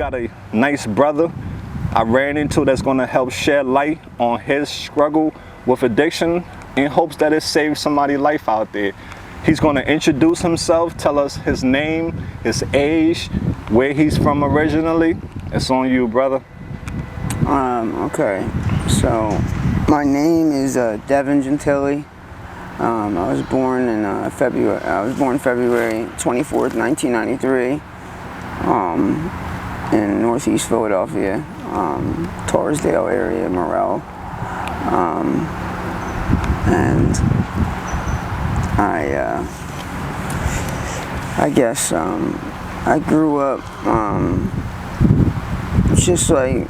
got a nice brother I ran into that's going to help shed light on his struggle with addiction in hopes that it saves somebody's life out there. He's going to introduce himself, tell us his name, his age, where he's from originally. It's on you, brother. Okay, so my name is Devin Gentili. I was born in February. I was born February 24th, 1993, in Northeast Philadelphia, Torresdale area, Morel, and I guess I grew up just like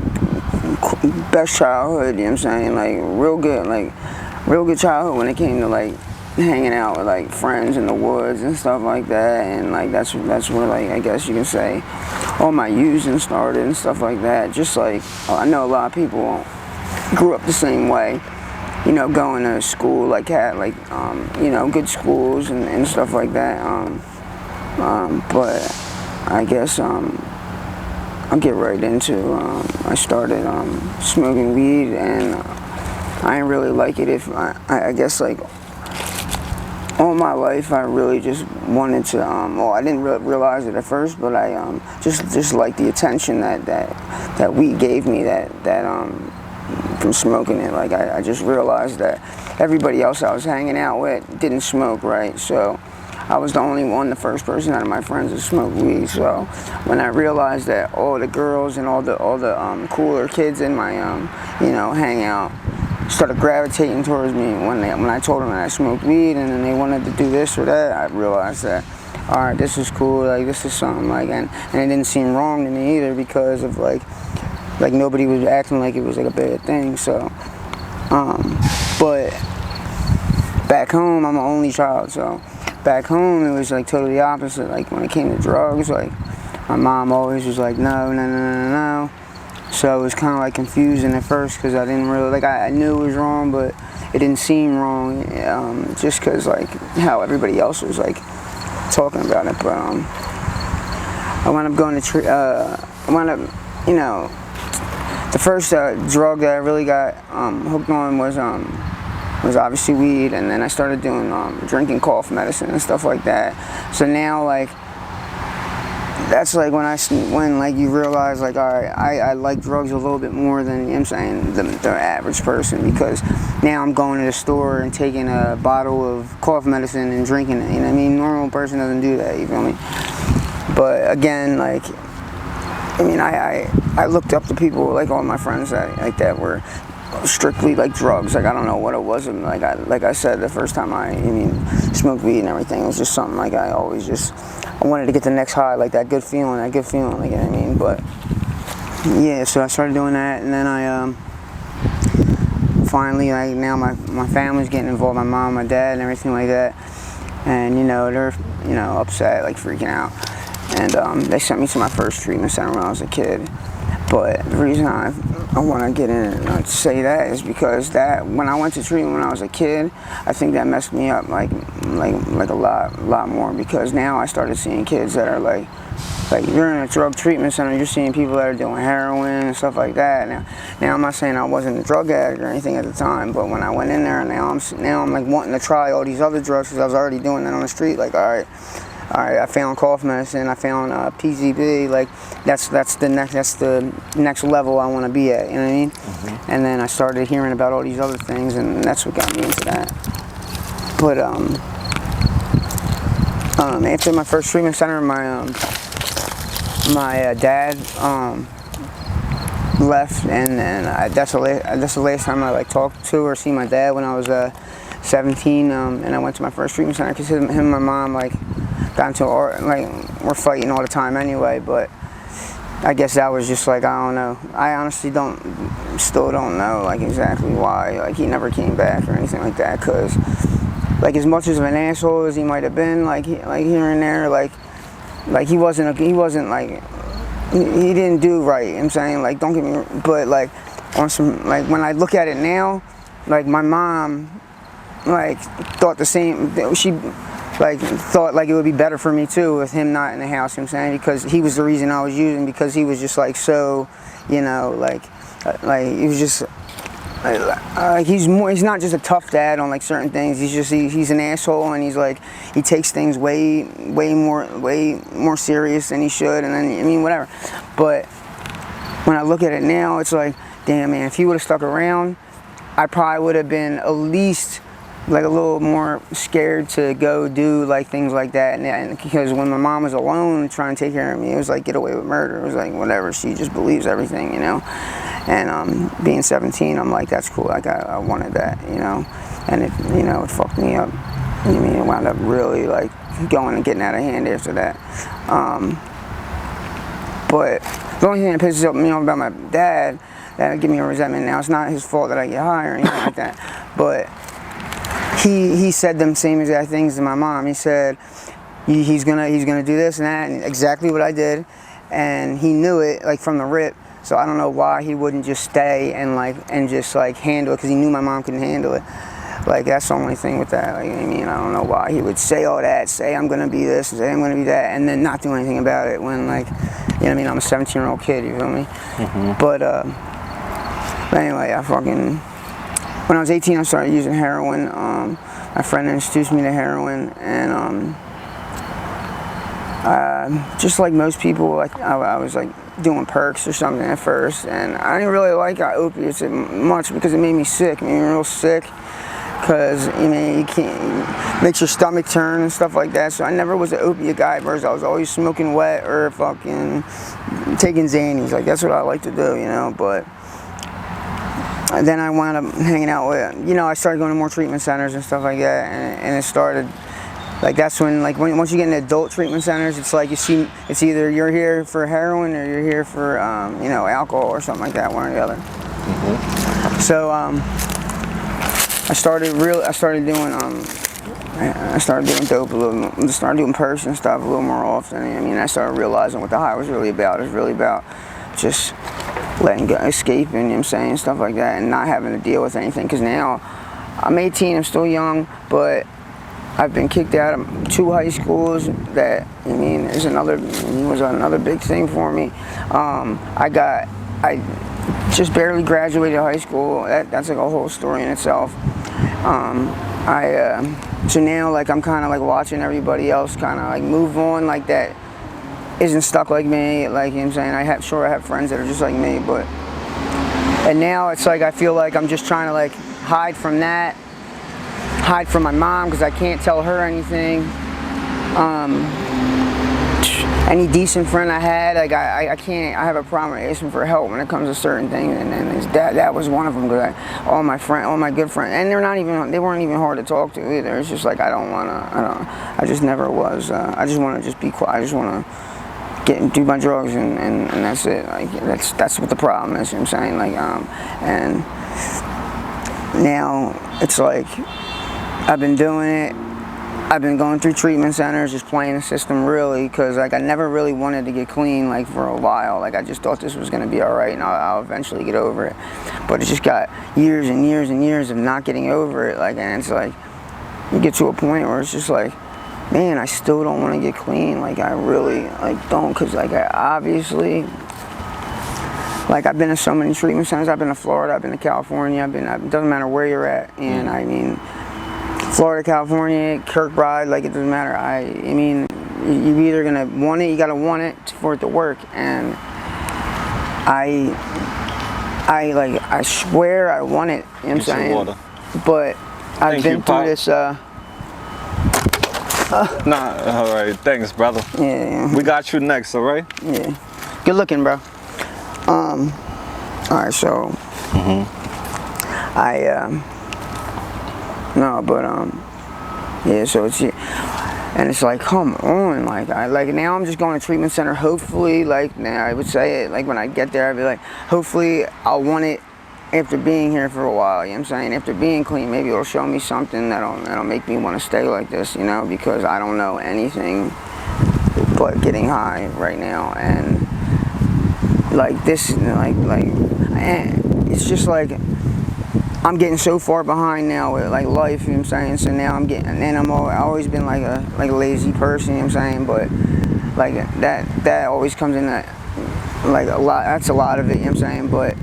best childhood, you know what I'm saying, like real good childhood when it came to like hanging out with like friends in the woods and stuff like that, and like that's where like I guess you can say all my using started and stuff like that. Just like I know a lot of people grew up the same way, you know, going to school, like had like you know, good schools and stuff like that, but I guess I'll get right into I started smoking weed, and I didn't really like it. If I guess like all my life I really just wanted to well, I didn't realize it at first, but I just like the attention that weed gave me, that from smoking it. Like I just realized that everybody else I was hanging out with didn't smoke, right? So I was the only one, the first person out of my friends to smoke weed. So when I realized that all the girls and all the cooler kids in my you know, hangout started gravitating towards me when I told them that I smoked weed, and then they wanted to do this or that, I realized that, all right, this is cool, like this is something, like, and it didn't seem wrong to me either, because of like nobody was acting like it was like a bad thing. So but back home, I'm an only child, so back home it was like totally opposite. Like when it came to drugs, like my mom always was like no, no, no, no, no. So it was kind of like confusing at first, because I didn't really, like I knew it was wrong, but it didn't seem wrong, just because like how everybody else was like talking about it. But I wound up going to I wound up, you know, the first drug that I really got hooked on was obviously weed, and then I started doing drinking cough medicine and stuff like that. So now like that's like when like you realize like, all right, I like drugs a little bit more than, you know what I'm saying, the average person, because now I'm going to the store and taking a bottle of cough medicine and drinking it, you know what I mean? Normal person doesn't do that, you feel me? But again, like, I mean, I looked up to people, like all my friends that were strictly like drugs. Like I don't know what it was. Like I said, the first time I smoked weed and everything, it was just something like I wanted to get the next high, like that good feeling, like, you know what I mean? But yeah, so I started doing that, and then I finally, like, now my family's getting involved, my mom, my dad, and everything like that, and you know, they're, you know, upset, like freaking out, and they sent me to my first treatment center when I was a kid. But the reason I want to get in and say that is because that when I went to treatment when I was a kid, I think that messed me up like a lot more, because now I started seeing kids that are like you're in a drug treatment center, you're seeing people that are doing heroin and stuff like that. Now I'm not saying I wasn't a drug addict or anything at the time, but when I went in there, now I'm like wanting to try all these other drugs, because I was already doing that on the street. Like, all right, I found cough medicine, I found PCB, like that's the next level I want to be at, you know what I mean? Mm-hmm. And then I started hearing about all these other things, and that's what got me into that. But after my first treatment center, my dad left, and that's the last time I like talked to or seen my dad, when I was 17, and I went to my first treatment center, because him and my mom like got into we're fighting all the time anyway. But I guess that was just like, I don't know, I honestly still don't know like exactly why like he never came back or anything like that, because like as much as of an asshole as he might have been, like here and there, like he wasn't like, he didn't do right, you know what I'm saying? Like, don't get me, but like on some, like when I look at it now, like my mom like thought the same, like thought like it would be better for me too with him not in the house, you know what I'm saying, because he was the reason I was using, because he was just like so, you know, like he was just he's not just a tough dad on like certain things. He's an asshole, and he's like, he takes things way more serious than he should, and then I mean whatever. But when I look at it now, it's like, damn man, if he would have stuck around, I probably would have been at least like a little more scared to go do like things like that. And because when my mom was alone trying to take care of me, it was like get away with murder. It was like whatever, she just believes everything, you know. And being 17, I'm like, that's cool. Like I wanted that, you know. And it, you know, it fucked me up. I mean, it wound up really like going and getting out of hand after that. But the only thing that pisses me off about my dad, that give me a resentment now, it's not his fault that I get high or anything like that, but he said them same exact things to my mom. He said he's gonna do this and that, and exactly what I did, and he knew it like from the rip. So I don't know why he wouldn't just stay and just handle it, because he knew my mom couldn't handle it. Like that's the only thing with that. Like, I mean, I don't know why he would say all that, say I'm gonna be this, say I'm gonna be that, and then not do anything about it when, like, you know what I mean, I'm a 17-year-old kid, you feel me? Mm-hmm. But anyway, when I was 18, I started using heroin. My friend introduced me to heroin, and just like most people, like I was like doing perks or something at first, and I didn't really like opiates much because it made me sick, made me real sick. Because you know, it makes your stomach turn and stuff like that. So I never was an opiate guy at first. I was always smoking wet or fucking taking Xannies. Like that's what I like to do, you know. But then I wound up hanging out with, you know, I started going to more treatment centers and stuff like that, and it started. Like that's when, once you get in adult treatment centers, it's like you see, it's either you're here for heroin or you're here for you know, alcohol or something like that, one or the other. Mm-hmm. So I started doing dope a little, started doing perks and stuff a little more often. I mean, I started realizing what the high was really about. It was really about just letting go, escaping, you know what I'm saying, stuff like that, and not having to deal with anything. Because now I'm 18, I'm still young, but I've been kicked out of 2 high schools. That, I mean, was another big thing for me. I just barely graduated high school. That's like a whole story in itself. So now, like, I'm kind of like watching everybody else kind of like move on, like that isn't stuck like me, like, you know what I'm saying. I have friends that are just like me, and now it's like I feel like I'm just trying to like hide from that, hide from my mom, because I can't tell her anything. Any decent friend I had, like I can't, I have a problem asking for help when it comes to certain things, and his dad, that was one of them, because all my good friends, and they weren't even hard to talk to either. It's just like I just never was, I just want to just be quiet, I just want to do my drugs, and that's it. Like that's what the problem is, you know what I'm saying? Like and now it's like I've been doing it. I've been going through treatment centers, just playing the system really, because like I never really wanted to get clean like for a while. Like I just thought this was gonna be all right, and I'll eventually get over it. But it just got years and years and years of not getting over it. Like, and it's like you get to a point where it's just like, man, I still don't want to get clean. Like I really don't, because like I obviously, like I've been to so many treatment centers. I've been to Florida, I've been to California, it doesn't matter where you're at, and I mean, Florida, California, Kirkbride, like it doesn't matter. I mean, you're either gonna want it, you gotta want it for it to work, and I swear I want it, you know what I'm saying? Water. But I've been through this, alright, thanks, brother. Yeah. We got you next, alright? Yeah. Good looking, bro. Alright, so, yeah, so it's, and it's like, come on, like now I'm just going to treatment center. Hopefully, like now I would say it, like when I get there, I'd be like, hopefully I'll want it after being here for a while, you know what I'm saying? After being clean, maybe it'll show me something that'll make me want to stay like this, you know, because I don't know anything but getting high right now, and like this, and it's just like, I'm getting so far behind now with like life, you know what I'm saying? So now I'm getting, and I've always been like a lazy person, you know what I'm saying? But like that always comes in that, like a lot, that's a lot of it, you know what I'm saying? But,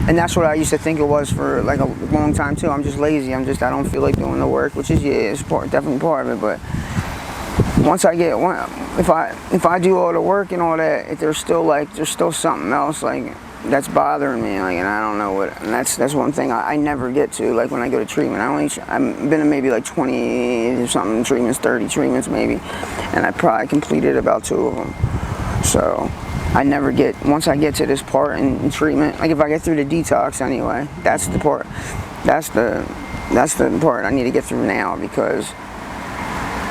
and that's what I used to think it was for like a long time too. I'm just lazy, I don't feel like doing the work, which is, yeah, it's definitely part of it. But once I get, if I do all the work and all that, there's still something else like that's bothering me, like, and I don't know what, and that's one thing I never get to, like when I go to treatment. I've been to maybe like 20 something treatments, 30 treatments maybe, and I probably completed about 2 of them. So I never get, once I get to this part in treatment, like if I get through the detox anyway, that's the part I need to get through now, because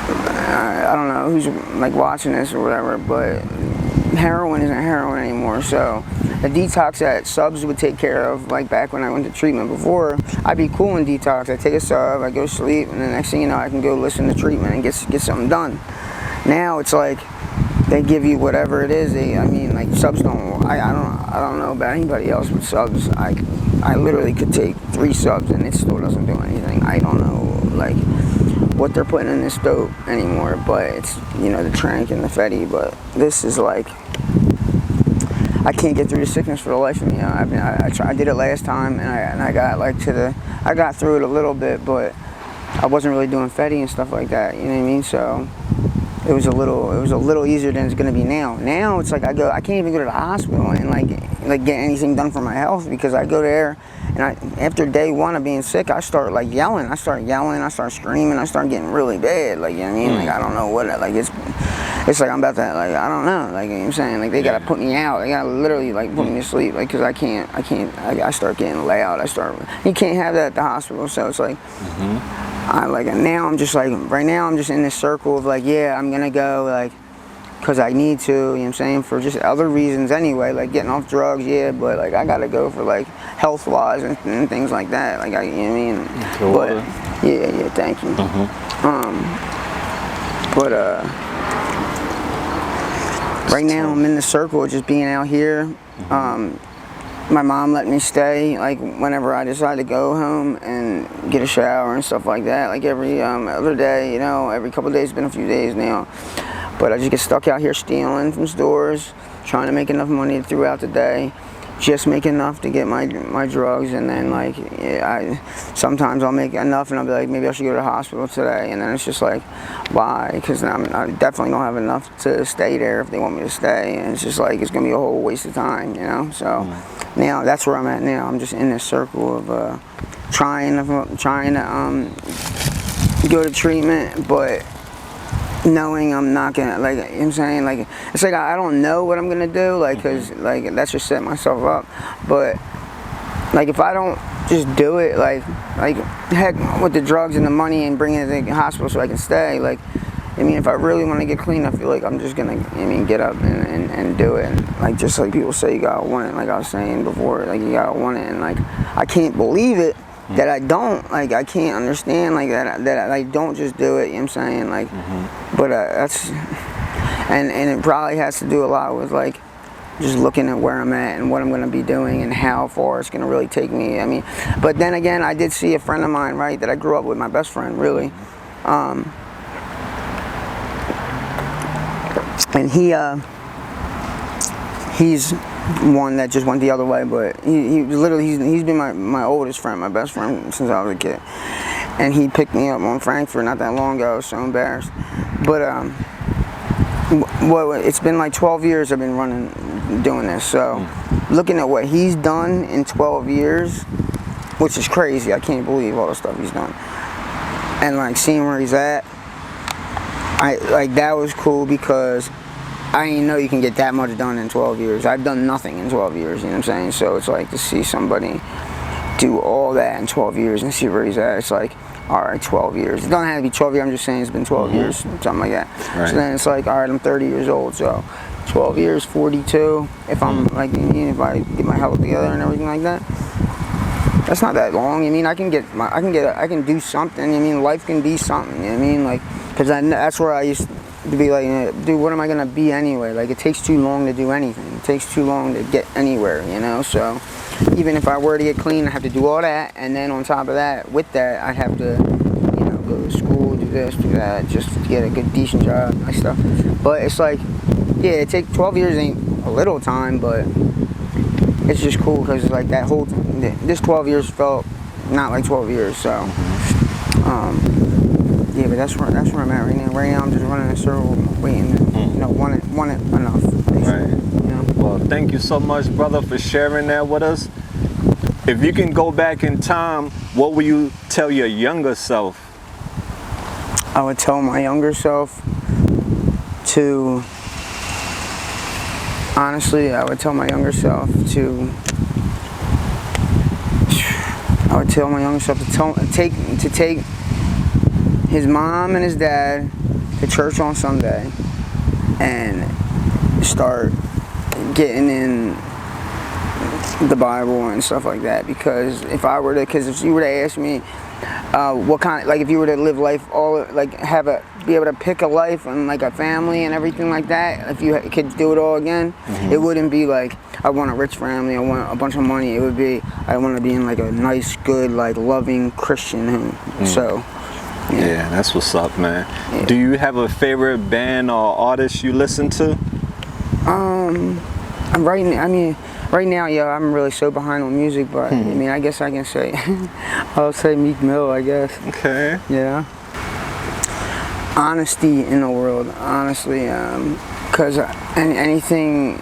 I don't know who's like watching this or whatever, but heroin isn't heroin anymore. So the detox that subs would take care of, like back when I went to treatment before, I'd be cool in detox. I take a sub, I go to sleep, and the next thing you know, I can go listen to treatment and get something done. Now it's like they give you whatever it is. Like subs don't. I don't know about anybody else, but subs, I literally could take 3 subs and it still doesn't do anything. I don't know like what they're putting in this dope anymore, but it's, you know, the trank and the fetty. But this is like, I can't get through the sickness for the life of me. I did it last time, and I got like I got through it a little bit, but I wasn't really doing fetty and stuff like that. You know what I mean? So it was a little easier than it's gonna be now. Now it's like I can't even go to the hospital and like get anything done for my health, because I go there and after day 1 of being sick, I start like yelling. I start screaming. I start getting really bad. Like, you know what I mean? Like, I don't know what, like it's like I'm about to, like, I don't know, like, you know what I'm saying? Like, they gotta put me out. They gotta literally like put me to sleep, like, cause I start getting loud. You can't have that at the hospital. So it's like, now I'm just like, right now I'm just in this circle of like, yeah, I'm gonna go, like, cause I need to, you know what I'm saying, for just other reasons anyway, like getting off drugs, yeah, but like I gotta go for like health wise and things like that, like, you know what I mean? But yeah, thank you. Right now I'm in the circle of just being out here. My mom let me stay, like, whenever I decide to go home and get a shower and stuff like that, like every other day, you know, every couple of days. It's been a few days now. But I just get stuck out here stealing from stores, trying to make enough money throughout the day, just make enough to get my drugs, and then like, sometimes I'll make enough and I'll be like, maybe I should go to the hospital today, and then it's just like, why? Because I definitely don't have enough to stay there if they want me to stay, and it's just like, it's gonna be a whole waste of time, you know. So now that's where I'm at now. I'm just in this circle of trying to go to treatment, but knowing I'm not gonna, like, you know what I'm saying, like, it's like I don't know what I'm gonna do, like, cause like that's just setting myself up. But like, if I don't just do it, like heck with the drugs and the money and bringing it to the hospital so I can stay, like, I mean, if I really want to get clean, I feel like I'm just gonna, get up and do it. And like, just like people say, you gotta want it, like I was saying before, like, you gotta want it, and like, I can't believe it that I don't, like, I can't understand, like, that I don't just do it, you know what I'm saying, like, but that's, and it probably has to do a lot with, like, just looking at where I'm at and what I'm going to be doing and how far it's going to really take me. I mean, but then again, I did see a friend of mine, right, that I grew up with, my best friend, really, and he's one that just went the other way, but he literally, he's been my oldest friend, my best friend since I was a kid, and he picked me up on Frankfurt not that long ago. I was so embarrassed, but it's been like 12 years I've been doing this, so looking at what he's done in 12 years, which is crazy, I can't believe all the stuff he's done, and like seeing where he's at, that was cool, because I didn't know you can get that much done in 12 years. I've done nothing in 12 years, you know what I'm saying? So it's like, to see somebody do all that in 12 years and see where he's at, it's like, all right, 12 years. It doesn't have to be 12 years, I'm just saying it's been 12 years, something like that. Right. So then it's like, all right, I'm 30 years old, so 12 years, 42, if I'm like, if I get my health together and everything like that, that's not that long. I mean, I can do something. I mean, life can be something, you know what I mean? Like, because that's where I used to be like, dude, what am I gonna be anyway? Like, it takes too long to do anything. It takes too long to get anywhere, you know. So even if I were to get clean, I have to do all that, and then on top of that, with that, I'd have to, you know, go to school, do this, do that, just to get a good, decent job, and stuff. But it's like, yeah, it takes 12 years ain't a little time, but it's just cool because it's like that whole this 12 years felt not like 12 years. So yeah, but that's where I'm at right now. Right now I'm just running in a circle, waiting to, you know, want it enough, basically. Right. You know? Well, thank you so much, brother, for sharing that with us. If you can go back in time, what will you tell your younger self? I would tell my younger self to, honestly, I would tell my younger self to take his mom and his dad to church on Sunday and start getting in the Bible and stuff like that. Because if you were to ask me what kind, like if you were to live life be able to pick a life and like a family and everything like that, if you could do it all again, it wouldn't be like I want a rich family, I want a bunch of money. It would be I want to be in like a nice, good, like loving Christian home. So yeah, that's what's up, man. Yeah. Do you have a favorite band or artist you listen to? Right now, yeah, I'm really so behind on music, but I mean, I guess I can say, I'll say Meek Mill, I guess. Okay. Yeah. Honesty in the world, honestly, because anything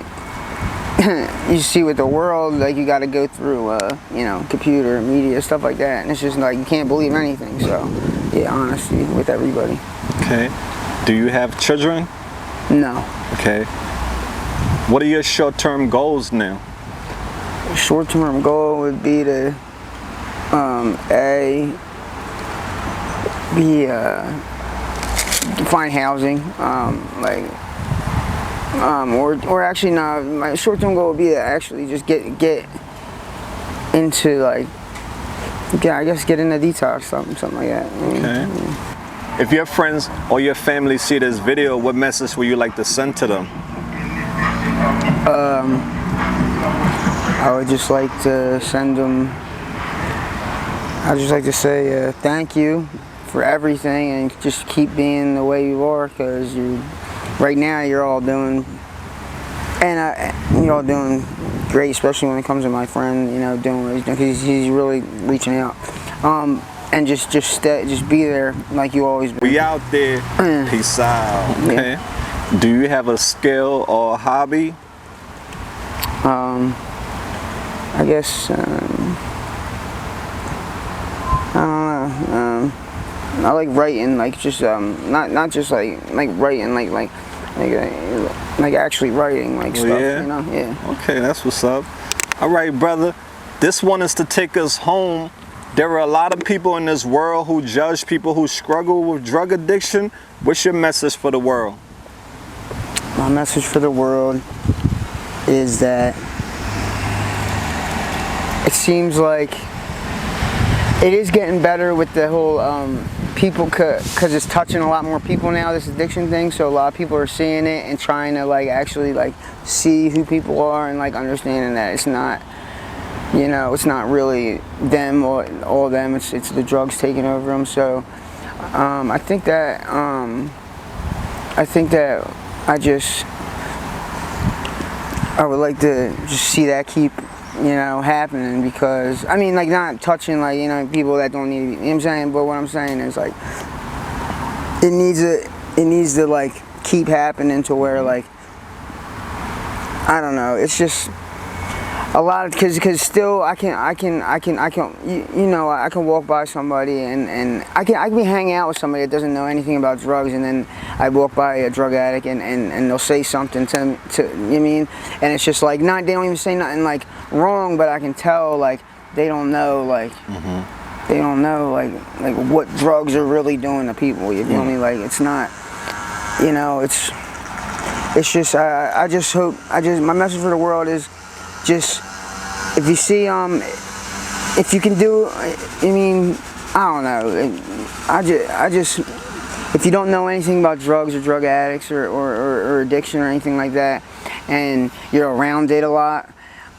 you see with the world, like you got to go through, you know, computer, media, stuff like that, and it's just like you can't believe anything. So, yeah, honesty with everybody. Okay. Do you have children? No. Okay. What are your short-term goals now? Short-term goal would be to find housing, or actually no. My short-term goal would be to actually just get into like, I guess get into detox, something like that. Okay. Yeah. If your friends or your family see this video, what message would you like to send to them? I would just like to send them. I'd just like to say thank you for everything, and just keep being the way you are, because right now you're all doing great, especially when it comes to my friend, you know, doing what he's doing, because he's really reaching out. And just be there like you always been. We out there. Peace out. Okay. Yeah. Do you have a skill or a hobby? I guess I don't know. I like writing, like just not just like writing, like actually writing, like stuff. Yeah. You know, yeah. Okay, that's what's up. All right, brother. This one is to take us home. There are a lot of people in this world who judge people who struggle with drug addiction. What's your message for the world? My message for the world is that it seems like it is getting better with the whole people, because it's touching a lot more people now, this addiction thing. So a lot of people are seeing it and trying to like actually like see who people are, and like understanding that it's not, you know, it's not really them or all them. It's the drugs taking over them. So I think that I would like to just see that keep, you know, happening, because I mean, like, not touching, like, you know, people that don't need to be, you know what I'm saying, but what I'm saying is like it needs to like keep happening to where, like, I don't know, it's just a lot of, because still I can you know, I can walk by somebody and I can be hanging out with somebody that doesn't know anything about drugs, and then I walk by a drug addict and they'll say something to me, you know what I mean, and it's just like, they don't even say nothing like wrong, but I can tell like they don't know, like they don't know like what drugs are really doing to people, you feel me? Like, it's not, you know, it's just I just hope, my message for the world is just, if you see, if you can do, I mean, I don't know, I just if you don't know anything about drugs or drug addicts or addiction or anything like that, and you're around it a lot,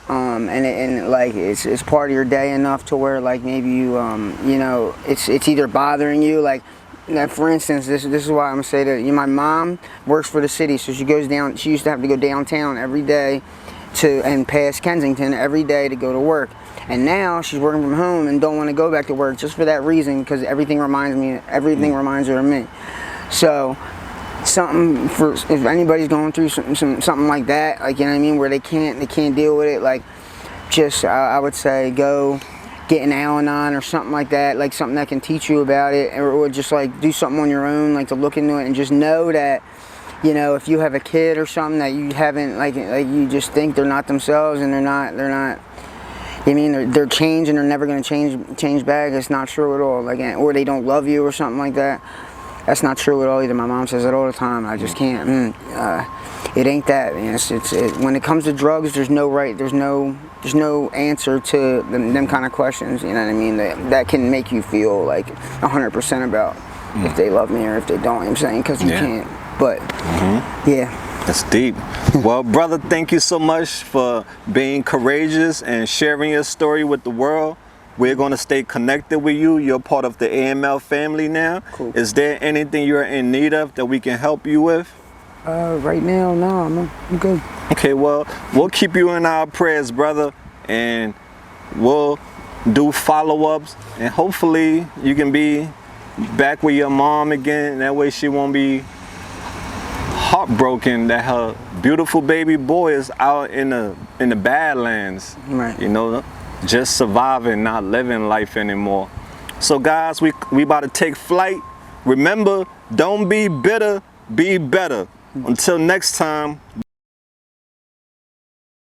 and like it's part of your day enough to where like maybe you you know, it's either bothering you, like for instance, this is why I'm gonna say that, you know, my mom works for the city, so she goes down. She used to have to go downtown every day and past Kensington every day to go to work. And now she's working from home and don't want to go back to work just for that reason, because everything reminds her of me. So something for, if anybody's going through something like that, like, you know what I mean, where they can't deal with it, like, just I would say go get an Al-Anon or something like that, like something that can teach you about it, or just like do something on your own, like to look into it, and just know that, you know, if you have a kid or something that you haven't, like you just think they're not themselves, and they're not. I mean, they're changed and they're never going to change back. It's not true at all. Like, or they don't love you or something like that. That's not true at all either. My mom says it all the time. I just can't. It ain't that. When it comes to drugs, there's no right. There's no answer to them kind of questions. You know what I mean? That can make you feel like 100% about if they love me or if they don't. You know what I'm saying, because you can't. But yeah. That's deep. Well, brother, thank you so much for being courageous and sharing your story with the world. We're going to stay connected with you. You're part of the AML family now. Cool. Is there anything you're in need of that we can help you with? Right now, no, I'm good. Okay, well, we'll keep you in our prayers, brother, and we'll do follow-ups, and hopefully you can be back with your mom again. That way she won't be heartbroken that her beautiful baby boy is out in the Badlands, Right. you know, just surviving, not living life anymore. So guys, we about to take flight. Remember, don't be bitter, be better. Until next time.